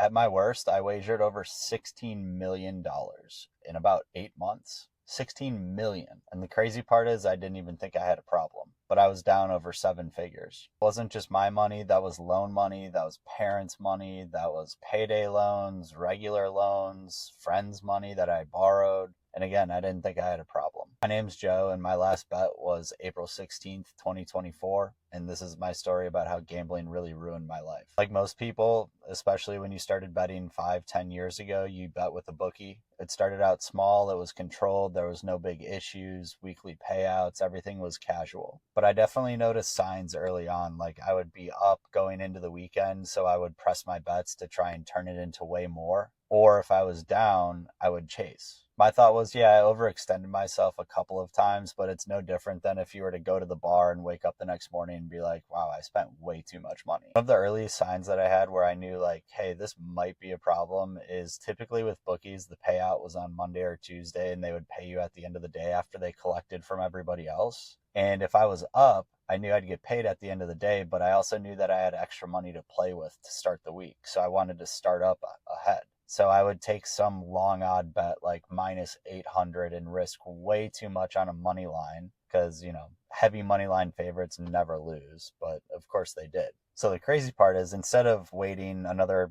At my worst, I wagered over $16 million in about 8 months. 16 million. And the crazy part is I didn't even think I had a problem, but I was down over seven figures. It wasn't just my money, that was loan money, that was parents' money, that was payday loans, regular loans, friends' money that I borrowed. And again, I didn't think I had a problem. My name's Joe, and my last bet was April 16th, 2024. And this is my story about how gambling really ruined my life. Like most people, especially when you started betting 5, 10 years ago, you bet with a bookie. It started out small, it was controlled, there was no big issues, weekly payouts, everything was casual. But I definitely noticed signs early on, like I would be up going into the weekend, so I would press my bets to try and turn it into way more. Or if I was down, I would chase. My thought was, yeah, I overextended myself a couple of times, but it's no different than if you were to go to the bar and wake up the next morning and be like, wow, I spent way too much money. One of the earliest signs that I had where I knew like, hey, this might be a problem is typically with bookies, the payout was on Monday or Tuesday and they would pay you at the end of the day after they collected from everybody else. And if I was up, I knew I'd get paid at the end of the day, but I also knew that I had extra money to play with to start the week. So I wanted to start up ahead. So I would take some long odd bet like minus 800 and risk way too much on a money line because, heavy money line favorites never lose, but of course they did. So the crazy part is instead of waiting another,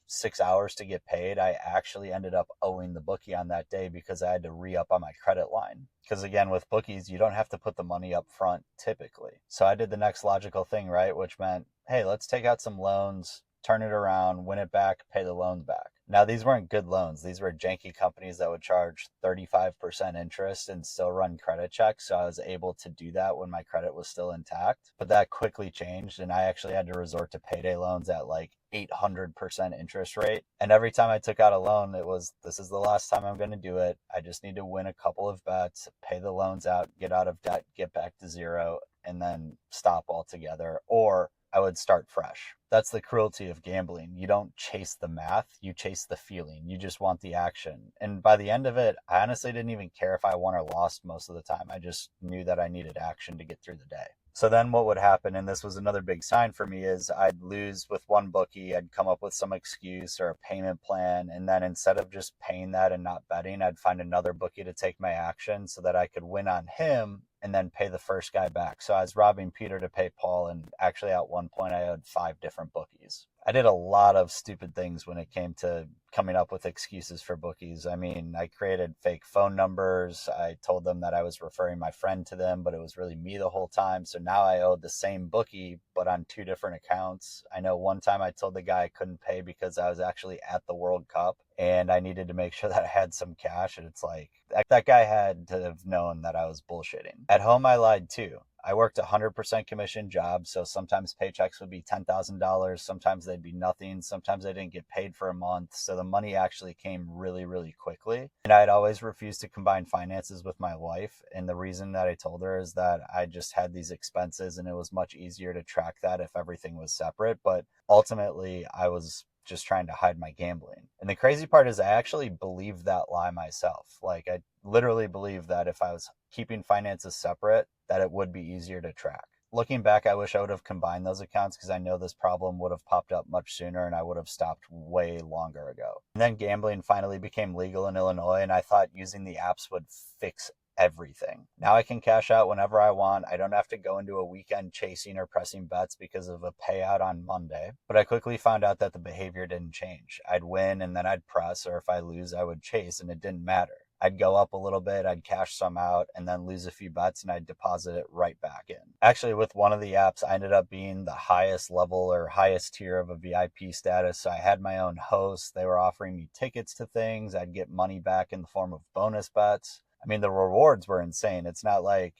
6 hours to get paid, I actually ended up owing the bookie on that day because I had to re-up on my credit line. Because again, with bookies, you don't have to put the money up front typically. So I did the next logical thing, right? Which meant, hey, let's take out some loans, turn it around, win it back, pay the loans back. Now, these weren't good loans. These were janky companies that would charge 35% interest and still run credit checks. So I was able to do that when my credit was still intact. But that quickly changed, and I actually had to resort to payday loans at like 800% interest rate. And every time I took out a loan, it was, this is the last time I'm going to do it. I just need to win a couple of bets, pay the loans out, get out of debt, get back to zero, and then stop altogether. Or I would start fresh. That's the cruelty of gambling. You don't chase the math, you chase the feeling. You just want the action. And by the end of it, I honestly didn't even care if I won or lost most of the time. I just knew that I needed action to get through the day. So then what would happen, and this was another big sign for me, is I'd lose with one bookie, I'd come up with some excuse or a payment plan, and then instead of just paying that and not betting, I'd find another bookie to take my action so that I could win on him and then pay the first guy back. So I was robbing Peter to pay Paul, and actually at one point I owed 5 different bookies. I did a lot of stupid things when it came to coming up with excuses for bookies. I mean, I created fake phone numbers. I told them that I was referring my friend to them, but it was really me the whole time. So now I owed the same bookie, but on 2 different accounts. I know one time I told the guy I couldn't pay because I was actually at the World Cup and I needed to make sure that I had some cash. And it's like, that guy had to have known that I was bullshitting. At home, I lied too. I worked 100% commission jobs, so sometimes paychecks would be $10,000, sometimes they'd be nothing, sometimes I didn't get paid for a month, so the money actually came really, really quickly. And I'd always refused to combine finances with my wife, and the reason that I told her is that I just had these expenses and it was much easier to track that if everything was separate, but ultimately I was just trying to hide my gambling. And the crazy part is I actually believed that lie myself. Like I literally believed that if I was keeping finances separate, that it would be easier to track. Looking back, I wish I would have combined those accounts because I know this problem would have popped up much sooner and I would have stopped way longer ago. And then gambling finally became legal in Illinois, and I thought using the apps would fix everything. Now I can cash out whenever I want. I don't have to go into a weekend chasing or pressing bets because of a payout on Monday. But I quickly found out that the behavior didn't change. I'd win and then I'd press, or if I lose, I would chase, and it didn't matter. I'd go up a little bit, I'd cash some out, and then lose a few bets, and I'd deposit it right back in. Actually, with one of the apps, I ended up being the highest level or highest tier of a VIP status. So I had my own host. They were offering me tickets to things. I'd get money back in the form of bonus bets. I mean, the rewards were insane. It's not like,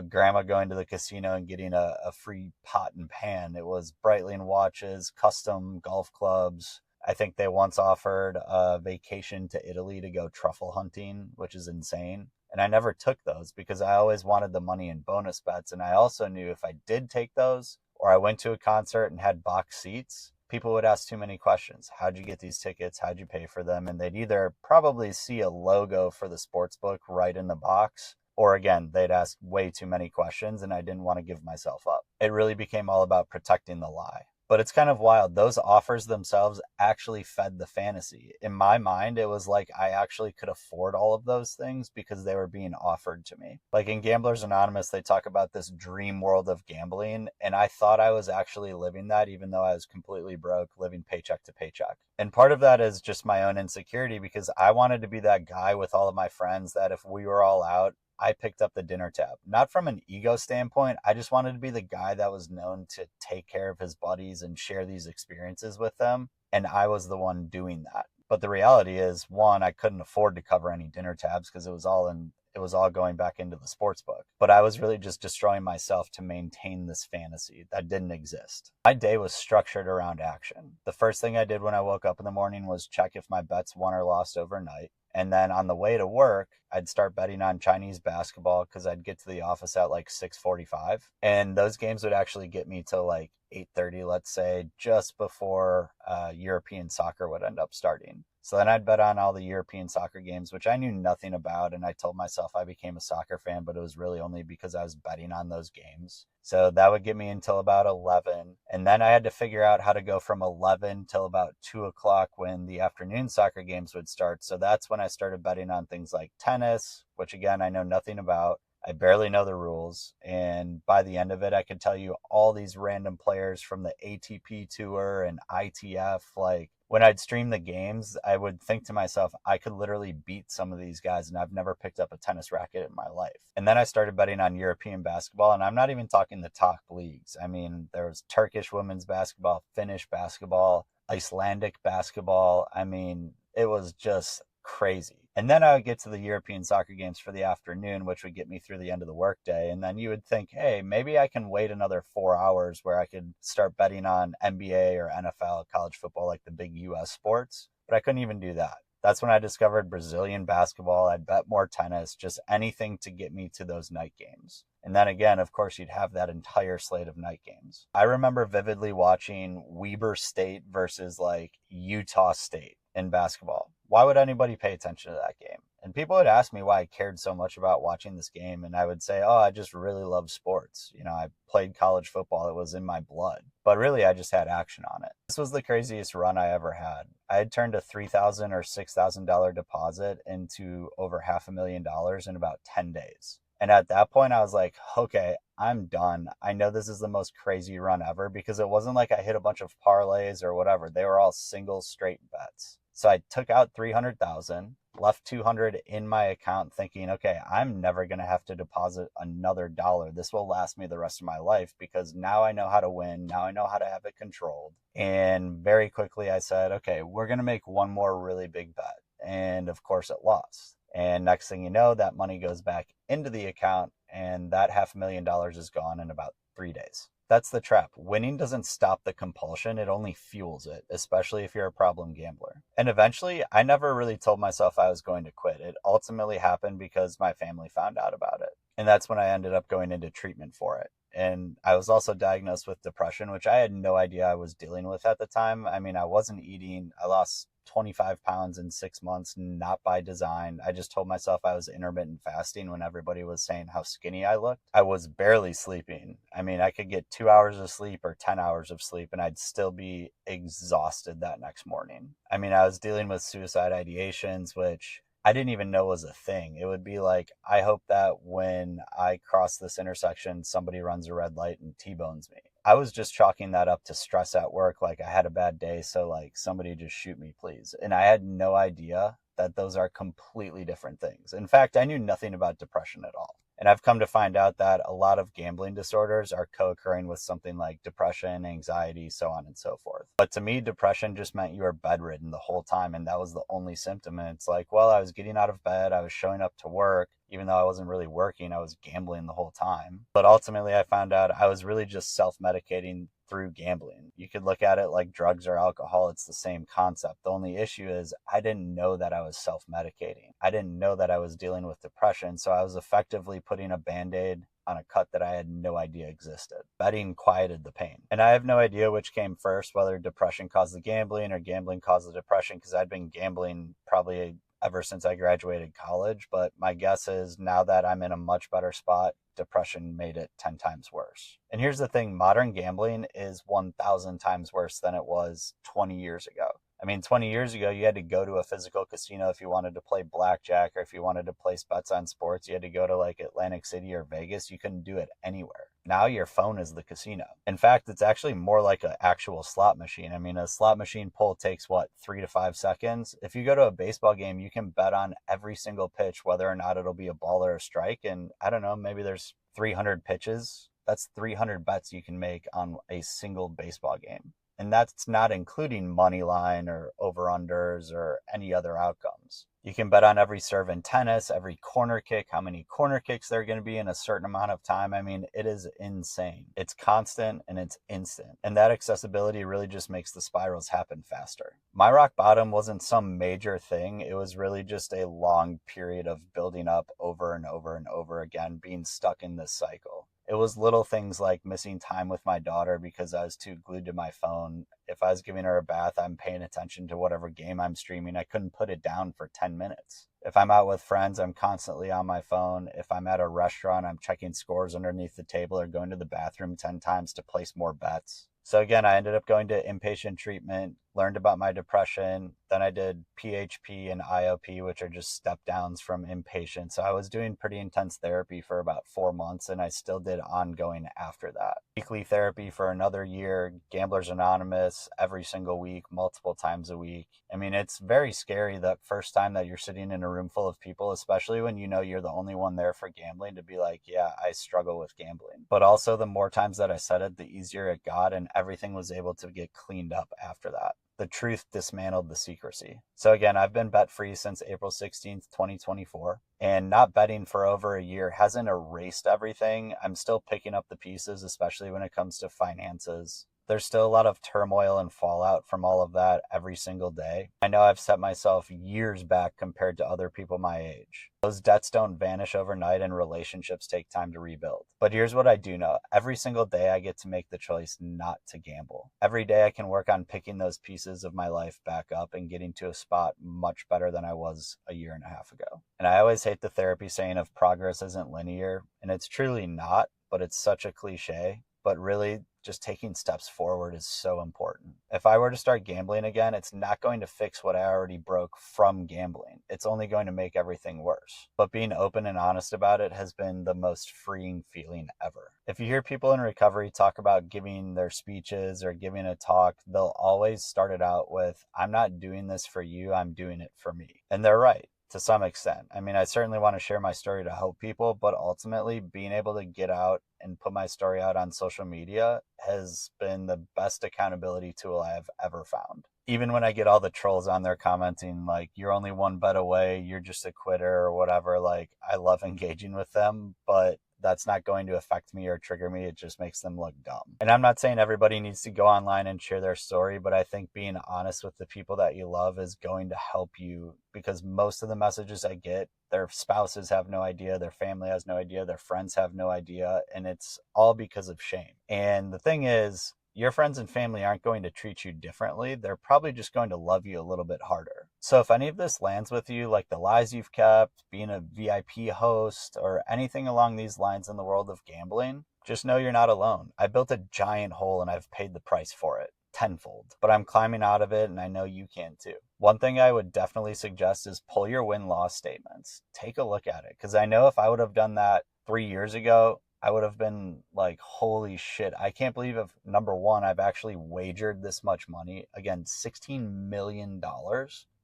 grandma going to the casino and getting a free pot and pan. It was Breitling watches, custom golf clubs. I think they once offered a vacation to Italy to go truffle hunting, which is insane. And I never took those because I always wanted the money in bonus bets. And I also knew if I did take those, or I went to a concert and had box seats, people would ask too many questions. How'd you get these tickets? How'd you pay for them? And they'd either probably see a logo for the sports book right in the box, or again, they'd ask way too many questions and I didn't want to give myself up. It really became all about protecting the lie. But it's kind of wild. Those offers themselves actually fed the fantasy. In my mind, it was like I actually could afford all of those things because they were being offered to me. Like in Gamblers Anonymous, they talk about this dream world of gambling, and I thought I was actually living that, even though I was completely broke, living paycheck to paycheck. And part of that is just my own insecurity because I wanted to be that guy with all of my friends that if we were all out, I picked up the dinner tab. Not from an ego standpoint. I just wanted to be the guy that was known to take care of his buddies and share these experiences with them. And I was the one doing that. But the reality is, one, I couldn't afford to cover any dinner tabs because it was all going back into the sports book. But I was really just destroying myself to maintain this fantasy that didn't exist. My day was structured around action. The first thing I did when I woke up in the morning was check if my bets won or lost overnight. And then on the way to work, I'd start betting on Chinese basketball because I'd get to the office at like 6:45. And those games would actually get me to like 8:30, let's say, just before European soccer would end up starting. So then I'd bet on all the European soccer games, which I knew nothing about. And I told myself I became a soccer fan, but it was really only because I was betting on those games. So that would get me until about 11. And then I had to figure out how to go from 11 till about 2 o'clock when the afternoon soccer games would start. So that's when I started betting on things like tennis, which again, I know nothing about. I barely know the rules. And by the end of it, I could tell you all these random players from the ATP Tour and ITF. Like when I'd stream the games, I would think to myself, I could literally beat some of these guys, and I've never picked up a tennis racket in my life. And then I started betting on European basketball, and I'm not even talking the top leagues. I mean, there was Turkish women's basketball, Finnish basketball, Icelandic basketball. I mean, it was just crazy. And then I would get to the European soccer games for the afternoon, which would get me through the end of the workday. And then you would think, hey, maybe I can wait another 4 hours where I could start betting on NBA or NFL, college football, like the big US sports. But I couldn't even do that. That's when I discovered Brazilian basketball. I'd bet more tennis, just anything to get me to those night games. And then again, of course, you'd have that entire slate of night games. I remember vividly watching Weber State versus like Utah State in basketball. Why would anybody pay attention to that game? And people would ask me why I cared so much about watching this game. And I would say, oh, I just really love sports. You know, I played college football. It was in my blood. But really, I just had action on it. This was the craziest run I ever had. I had turned a $3,000 or $6,000 deposit into over $500,000 in about 10 days. And at that point, I was like, okay, I'm done. I know this is the most crazy run ever because it wasn't like I hit a bunch of parlays or whatever. They were all single straight bets. So I took out 300,000, left 200 in my account thinking, okay, I'm never going to have to deposit another dollar. This will last me the rest of my life because now I know how to win. Now I know how to have it controlled. And very quickly I said, okay, we're going to make one more really big bet. And of course it lost. And next thing you know, that money goes back into the account and that $500,000 is gone in about 3 days. That's the trap. Winning doesn't stop the compulsion, it only fuels it, especially if you're a problem gambler. And eventually, I never really told myself I was going to quit. It ultimately happened because my family found out about it. And that's when I ended up going into treatment for it. And I was also diagnosed with depression, which I had no idea I was dealing with at the time. I mean, I wasn't eating. I lost 25 pounds in 6 months, not by design. I just told myself I was intermittent fasting when everybody was saying how skinny I looked. I was barely sleeping. I mean, I could get 2 hours of sleep or 10 hours of sleep and I'd still be exhausted that next morning. I mean, I was dealing with suicide ideations, which I didn't even know was a thing. It would be like, I hope that when I cross this intersection, somebody runs a red light and T-bones me. I was just chalking that up to stress at work. Like I had a bad day. So like somebody just shoot me, please. And I had no idea that those are completely different things. In fact, I knew nothing about depression at all. And I've come to find out that a lot of gambling disorders are co-occurring with something like depression, anxiety, so on and so forth. But to me, depression just meant you were bedridden the whole time. And that was the only symptom. And it's like, well, I was getting out of bed. I was showing up to work. Even though I wasn't really working, I was gambling the whole time. But ultimately, I found out I was really just self-medicating through gambling. You could look at it like drugs or alcohol. It's the same concept. The only issue is I didn't know that I was self-medicating. I didn't know that I was dealing with depression. So I was effectively putting a Band-Aid on a cut that I had no idea existed. Betting quieted the pain. And I have no idea which came first, whether depression caused the gambling or gambling caused the depression, because I'd been gambling probably ever since I graduated college, but my guess is now that I'm in a much better spot, depression made it 10 times worse. And here's the thing, modern gambling is 1,000 times worse than it was 20 years ago. I mean, 20 years ago, you had to go to a physical casino if you wanted to play blackjack, or if you wanted to place bets on sports, you had to go to like Atlantic City or Vegas. You couldn't do it anywhere. Now your phone is the casino. In fact, it's actually more like an actual slot machine. I mean, a slot machine pull takes what, 3 to 5 seconds? If you go to a baseball game, you can bet on every single pitch, whether or not it'll be a ball or a strike. And I don't know, maybe there's 300 pitches. That's 300 bets you can make on a single baseball game. And that's not including money line or over-unders or any other outcomes. You can bet on every serve in tennis, every corner kick, how many corner kicks there are going to be in a certain amount of time. I mean, it is insane. It's constant and it's instant. And that accessibility really just makes the spirals happen faster. My rock bottom wasn't some major thing. It was really just a long period of building up over and over and over again, being stuck in this cycle. It was little things like missing time with my daughter because I was too glued to my phone. If I was giving her a bath, I'm paying attention to whatever game I'm streaming. I couldn't put it down for 10 minutes. If I'm out with friends, I'm constantly on my phone. If I'm at a restaurant, I'm checking scores underneath the table or going to the bathroom 10 times to place more bets. So again, I ended up going to inpatient treatment, learned about my depression. Then I did PHP and IOP, which are just step downs from inpatient. So I was doing pretty intense therapy for about 4 months, and I still did ongoing after that. Weekly therapy for another year, Gamblers Anonymous every single week, multiple times a week. I mean, it's very scary that first time that you're sitting in a room full of people, especially when you know you're the only one there for gambling, to be like, yeah, I struggle with gambling. But also the more times that I said it, the easier it got, and everything was able to get cleaned up after that. The truth dismantled the secrecy. So again, I've been bet free since April 16th, 2024, and not betting for over a year hasn't erased everything. I'm still picking up the pieces, especially when it comes to finances. There's still a lot of turmoil and fallout from all of that every single day. I know I've set myself years back compared to other people my age. Those debts don't vanish overnight, and relationships take time to rebuild. But here's what I do know. Every single day I get to make the choice not to gamble. Every day I can work on picking those pieces of my life back up and getting to a spot much better than I was a year and a half ago. And I always hate the therapy saying of progress isn't linear, and it's truly not, but it's such a cliche. But really, just taking steps forward is so important. If I were to start gambling again, it's not going to fix what I already broke from gambling. It's only going to make everything worse. But being open and honest about it has been the most freeing feeling ever. If you hear people in recovery talk about giving their speeches or giving a talk, they'll always start it out with, I'm not doing this for you, I'm doing it for me. And they're right. To some extent. I mean, I certainly want to share my story to help people, but ultimately being able to get out and put my story out on social media has been the best accountability tool I've ever found. Even when I get all the trolls on there commenting like, you're only one bet away, you're just a quitter or whatever, like, I love engaging with them, but that's not going to affect me or trigger me. It just makes them look dumb. And I'm not saying everybody needs to go online and share their story, but I think being honest with the people that you love is going to help you, because most of the messages I get, their spouses have no idea, their family has no idea, their friends have no idea, and it's all because of shame. And the thing is, your friends and family aren't going to treat you differently. They're probably just going to love you a little bit harder. So if any of this lands with you, like the lies you've kept, being a VIP host, or anything along these lines in the world of gambling, just know you're not alone. I built a giant hole and I've paid the price for it. Tenfold. But I'm climbing out of it, and I know you can too. One thing I would definitely suggest is pull your win-loss statements. Take a look at it, because I know if I would have done that 3 years ago, I would have been like, holy shit, I can't believe if, number one, I've actually wagered this much money. Again, $16 million.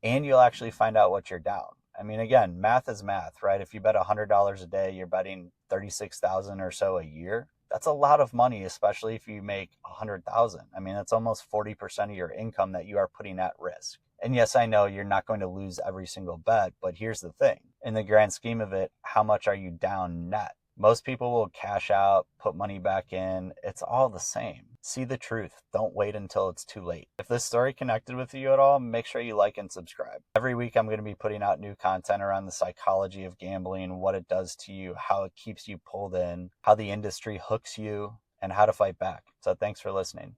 And you'll actually find out what you're down. I mean, again, math is math, right? If you bet $100 a day, you're betting $36,000 or so a year. That's a lot of money, especially if you make $100,000. I mean, that's almost 40% of your income that you are putting at risk. And yes, I know you're not going to lose every single bet, but here's the thing. In the grand scheme of it, how much are you down net? Most people will cash out, put money back in. It's all the same. See the truth. Don't wait until it's too late. If this story connected with you at all, make sure you like and subscribe. Every week I'm going to be putting out new content around the psychology of gambling, what it does to you, how it keeps you pulled in, how the industry hooks you, and how to fight back. So thanks for listening.